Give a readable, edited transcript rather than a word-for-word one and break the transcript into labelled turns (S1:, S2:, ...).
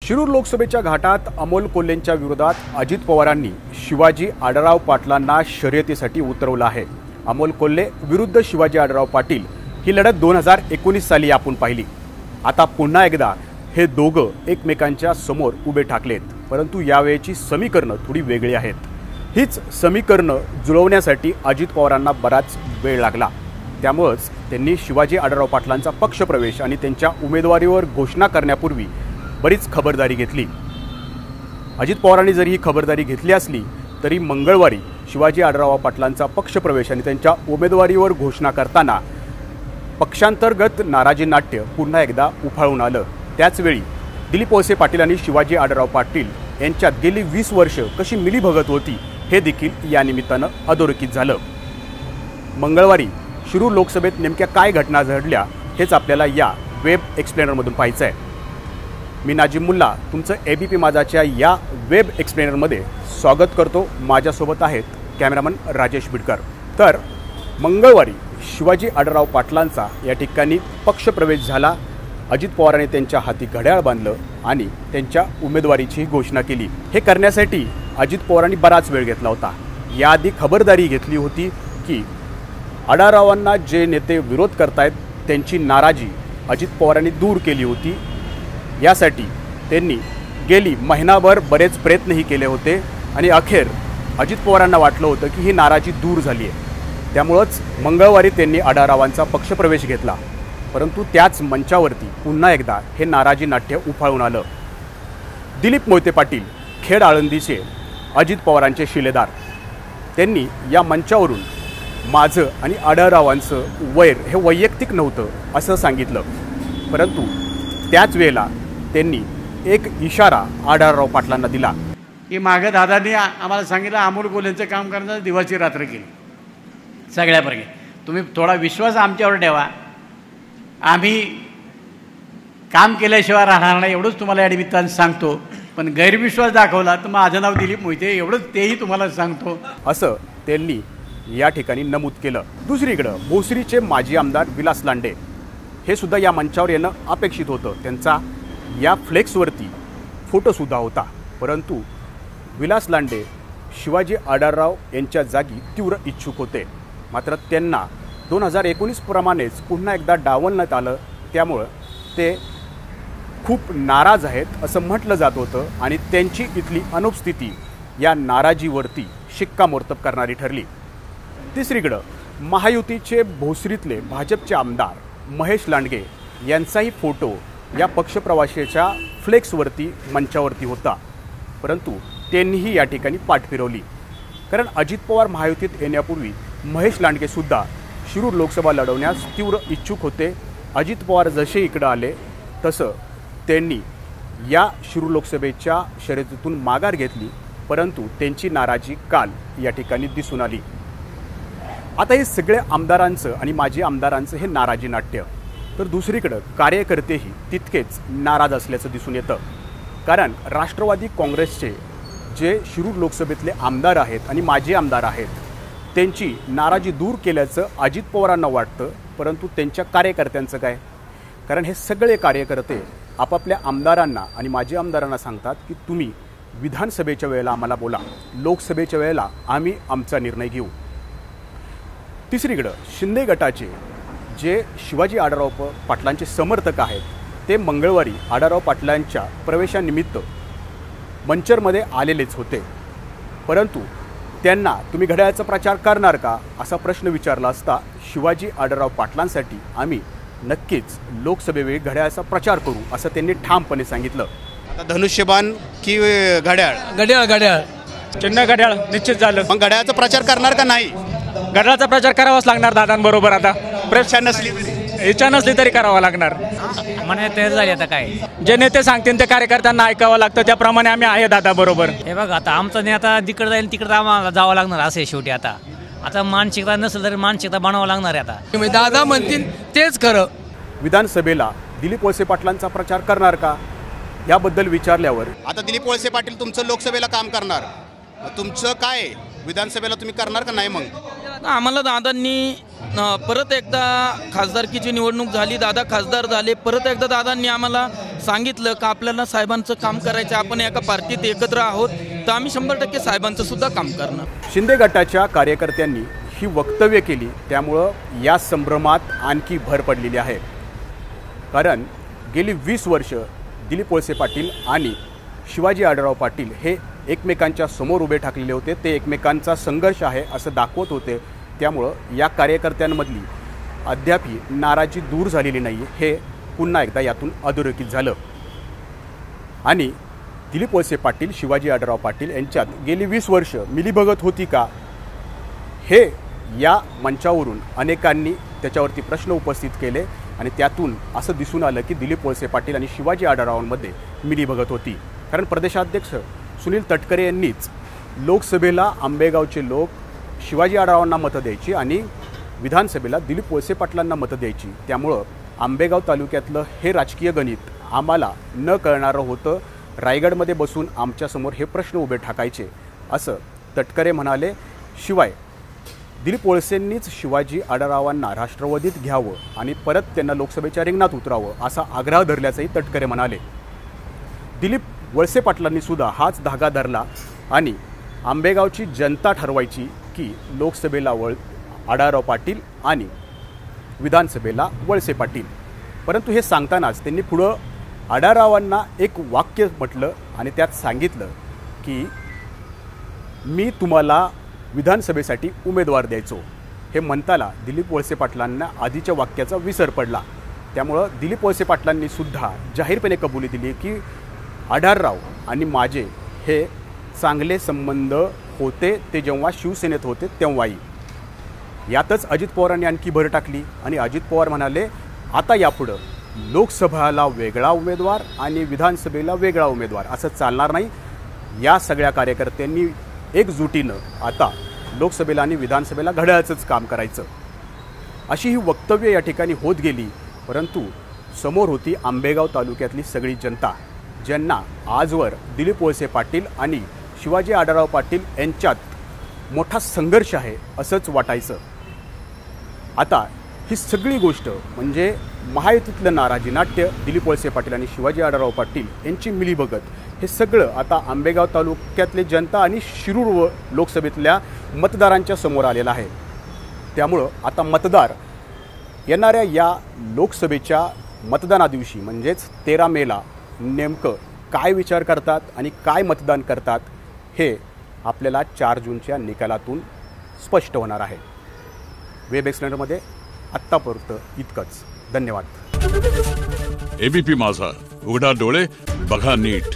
S1: शिरूर लोकसभेच्या घाटात अमोल कोल्हेंच्या विरोधात अजित पवारांनी शिवाजी आढळराव पाटलांना शर्यतीसाठी उतरवलं आहे। अमोल कोल्हे विरुद्ध शिवाजी आढळराव पाटील ही लढत 2019 साली आपण पाहिली। आता पुन्हा एकदा हे दोघं एकमेकांच्या समोर उभे ठाकलेत, परंतु यावेळेची समीकरणं थोडी वेगळी आहेत। हीच समीकरणं जुळवण्यासाठी अजित पवारांना बराच वेळ लागला। त्यामुळेच त्यांनी शिवाजी आढळराव पाटलांचा पक्षप्रवेश आणि त्यांच्या उमेदवारीवर घोषणा करण्यापूर्वी बरीच खबरदारी घेतली। अजित पवारांनी जरी ही खबरदारी घेतली असली तरी मंगळवारी शिवाजी आढळराव पाटलांचा पक्षप्रवेश आणि त्यांच्या उमेदवारीवर घोषणा करताना पक्षांतर्गत नाराजी नाट्य पुन्हा एकदा उफाळून आलं। त्याचवेळी दिलीप वळसे पाटील आणि शिवाजी आढळराव पाटील यांच्यात गेली 20 वर्ष कशी मिलीभगत होती हे देखील या निमित्तानं अधोरेखित झालं। मंगळवारी शिरूर लोकसभेत नेमक्या काय घटना घडल्या हेच आपल्याला या वेब एक्सप्लेनरमधून पाहायचं आहे। मी नाजिम मुल्ला तुमचं एबीपी माझाच्या या वेब एक्सप्लेनरमध्ये स्वागत करतो। माझ्यासोबत आहेत कॅमेरामन राजेश बिडकर। तर मंगळवारी शिवाजी आढळराव पाटलांचा या ठिकाणी पक्षप्रवेश झाला। अजित पवारांनी त्यांच्या हाती घड्याळ बांधलं आणि त्यांच्या उमेदवारीची घोषणा केली। हे करण्यासाठी अजित पवारांनी बराच वेळ घेतला होता। याआधी खबरदारी घेतली होती की आढळरावांना जे नेते विरोध करतायत त्यांची नाराजी अजित पवारांनी दूर केली होती। यासाठी त्यांनी गेली महिनाभर बरेच प्रयत्नही केले होते आणि अखेर अजित पवारांना वाटलं होतं की ही नाराजी दूर झाली आहे। त्यामुळंच मंगळवारी त्यांनी आढळरावांचा पक्षप्रवेश घेतला, परंतु त्याच मंचावरती पुन्हा एकदा हे नाराजी नाट्य उफाळून आलं। दिलीप मोहिते पाटील खेड आळंदीचे अजित पवारांचे शिलेदार, त्यांनी या मंचावरून माझं आणि आढळरावांचं वैर हे वैयक्तिक नव्हतं असं सांगितलं, परंतु त्याच वेळेला त्यांनी एक इशारा आढळराव पाटलांना दिला
S2: की मागं दादांनी आम्हाला सांगितलं अमोल कोल्हेंचं काम करण्याचं दिवसची रात्र केली सगळ्यापर्यंत, तुम्ही थोडा विश्वास आमच्यावर ठेवा, आम्ही काम केल्याशिवाय राहणार नाही एवढंच तुम्हाला या निमित्तानं सांगतो। पण गैरविश्वास दाखवला तर माझं नाव दिलीप मोहिते एवढंच तेही तुम्हाला सांगतो असं
S1: त्यांनी या ठिकाणी नमूद केलं। दुसरीकडे भोसरीचे माजी आमदार विलास लांडे हे सुद्धा या मंचावर येणं अपेक्षित होतं। त्यांचा या फ्लेक्सवरती फोटोसुद्धा होता, परंतु विलास लांडे शिवाजी आढळराव यांच्या जागी तीव्र इच्छुक होते। मात्र त्यांना 2019 प्रमाणेच पुन्हा एकदा डावलण्यात आलं, त्यामुळं ते खूप नाराज आहेत असं म्हटलं जात होतं आणि त्यांची इथली अनुपस्थिती या नाराजीवरती शिक्कामोर्तब करणारी ठरली। तिसरीकडं महायुतीचे भोसरीतले भाजपचे आमदार महेश लांडगे यांचाही फोटो या पक्षप्रवाशाच्या फ्लेक्सवरती मंचावरती होता, परंतु त्यांनीही या ठिकाणी पाठ फिरवली। कारण अजित पवार महायुतीत येण्यापूर्वी महेश लांडगेसुद्धा शिरूर लोकसभा लढवण्यास तीव्र इच्छुक होते। अजित पवार जसे इकडं आले तसं त्यांनी या शिरूर लोकसभेच्या शर्यतीतून माघार घेतली, परंतु त्यांची नाराजी काल या ठिकाणी दिसून आली। आता हे सगळे आमदारांचं आणि माजी आमदारांचं हे नाराजी नाट्य, तर दुसरीकडं कार्यकर्तेही तितकेच नाराज असल्याचं दिसून येतं। कारण राष्ट्रवादी काँग्रेसचे जे शिरूर लोकसभेतले आमदार आहेत आणि माजी आमदार आहेत त्यांची नाराजी दूर केल्याचं अजित पवारांना वाटतं, परंतु त्यांच्या कार्यकर्त्यांचं काय? कारण हे सगळे कार्यकर्ते आपापल्या आमदारांना आणि माजी आमदारांना सांगतात की तुम्ही विधानसभेच्या वेळेला आम्हाला बोला, लोकसभेच्या वेळेला आम्ही आमचा निर्णय घेऊ। तिसरीकडं शिंदे गटाचे जे शिवाजी आढळराव पाटलांचे समर्थक आहेत ते मंगळवारी आढळराव पाटलांच्या प्रवेशानिमित्त मंचरमध्ये आलेलेच होते, परंतु त्यांना तुम्ही घड्याळाचा प्रचार करणार का असा प्रश्न विचारला असता शिवाजी आढळराव पाटलांसाठी आम्ही नक्कीच लोकसभेवेळी घड्याळाचा प्रचार करू असं त्यांनी ठामपणे सांगितलं।
S3: आता धनुष्यबाण की घड्याळ?
S4: घड्याळ घड्याळ
S2: चिन्ह घड्याळ निश्चित झालं।
S3: मग घड्याळाचा प्रचार करणार का नाही?
S2: घड्याळाचा प्रचार करावाच लागणार दादांबरोबर। आता
S3: इच्छा नसली
S2: इच्छा नसली तरी करावा लागणार।
S4: म्हणे तयार झाली आता काय
S2: जे नेते सांगतील ते कार्यकर्त्यांना ऐकावं लागतं, त्याप्रमाणे आम्ही आहे दादा बरोबर।
S4: हे बघ आता आमचं नेता जिकडे जाईल तिकडे आम्हाला जावं लागणार असे शेवटी। आता मानसिकता नसेल तरी मानसिकता बनवावं लागणार आहे। आता
S5: दादा म्हणतील तेच खरं।
S1: विधानसभेला दिलीप वळसे पाटलांचा प्रचार करणार का याबद्दल विचारल्यावर
S3: आता दिलीप वळसे पाटील तुमचं लोकसभेला काम करणार, तुमचं काय विधानसभेला तुम्ही करणार का नाही? मग
S5: आम्हाला दादांनी
S6: परत एकदा खासदारकीची निवडणूक झाली, दादा खासदार झाले, परत एकदा दादांनी आम्हाला सांगितलं का आपल्याला साहेबांचं काम करायचं, आपण एका पार्टीत एकत्र आहोत, तर आम्ही 100% साहेबांचं सुद्धा काम करणार.
S1: शिंदे गटाच्या कार्यकर्त्यांनी ही वक्तव्य केली, त्यामुळं या संभ्रमात आणखी भर पडलेली आहे. कारण गेली 20 वर्ष दिलीप वळसे पाटील आणि शिवाजी आढळराव पाटील हे एकमेकांच्या समोर उभे ठाकलेले होते. ते एकमेकांचा संघर्ष आहे असं दाखवत होते. त्यामुळं या कार्यकर्त्यांमधली अद्यापही नाराजी दूर झालेली नाही, हे पुन्हा एकदा यातून अधोरेखित झालं. आणि दिलीप वळसे पाटील शिवाजी आढळराव पाटील यांच्यात गेली 20 वर्ष मिलीभगत होती का, हे या मंचावरून अनेकांनी त्याच्यावरती प्रश्न उपस्थित केले. आणि त्यातून असं दिसून आलं की दिलीप वळसे पाटील आणि शिवाजी आढळरावांमध्ये मिलीभगत होती. कारण प्रदेशाध्यक्ष सुनील तटकरे यांनीच लोकसभेला आंबेगावचे लोक शिवाजी आढळरावांना मतं द्यायची आणि विधानसभेला दिलीप वळसे पाटलांना मतं द्यायची. त्यामुळं आंबेगाव तालुक्यातलं हे राजकीय गणित आम्हाला न कळणारं होतं. रायगडमध्ये बसून आमच्यासमोर हे प्रश्न उभे ठाकायचे असं तटकरे म्हणाले. शिवाय दिलीप वळसेंनीच शिवाजी आढळरावांना राष्ट्रवादीत घ्यावं आणि परत त्यांना लोकसभेच्या रिंगणात उतरावं असा आग्रह धरल्याचंही तटकरे म्हणाले. दिलीप वळसे पाटलांनी सुद्धा हाच धागा धरला आणि आंबेगावची जनता ठरवायची की लोकसभेला आढळराव पाटील आणि विधानसभेला वळसे पाटील. परंतु हे सांगतानाच त्यांनी पुढं आढळरावांना एक वाक्य म्हटलं आणि त्यात सांगितलं की मी तुम्हाला विधानसभेसाठी उमेदवार द्यायचो. हे म्हणताना दिलीप वळसे पाटलांना आधीच्या वाक्याचा विसर पडला. त्यामुळं दिलीप वळसे पाटलांनी सुद्धा जाहीरपणे कबुली दिली की आढळराव आणि माझे हे चांगले संबंध होते, ते जेव्हा शिवसेनेत होते तेव्हाही. यातच अजित पवारांनी आणखी भर टाकली आणि अजित पवार म्हणाले आता यापुढं लोकसभेला वेगळा उमेदवार आणि विधानसभेला वेगळा उमेदवार असं चालणार नाही. या सगळ्या कार्यकर्त्यांनी एकजुटीनं आता लोकसभेला आणि विधानसभेला घड्याळाचंच काम करायचं, अशी ही वक्तव्य या ठिकाणी होत गेली. परंतु समोर होती आंबेगाव तालुक्यातली सगळी जनता, ज्यांना आजवर दिलीप वळसे पाटील आणि शिवाजी आढळराव पाटील यांच्यात मोठा संघर्ष आहे असंच वाटायचं. आता ही सगळी गोष्ट म्हणजे महायुतीतलं नाराजी नाट्य, दिलीप वळसे पाटील आणि शिवाजी आढळराव पाटील यांची मिलीभगत, हे सगळं आता आंबेगाव तालुक्यातले जनता आणि शिरूर लोकसभेतल्या मतदारांच्या समोर आलेलं आहे. त्यामुळं आता मतदार येणाऱ्या या लोकसभेच्या मतदाना दिवशी म्हणजेच 13 मेला नेमकं काय विचार करतात आणि काय मतदान करतात हे आपल्याला 4 जूनच्या निकालातून स्पष्ट होणार आहे. वेब एक्सप्लेनरमध्ये आत्तापर्यंत इतकंच. धन्यवाद.
S7: एबीपी माझा, उघडा डोळे बघा नीट.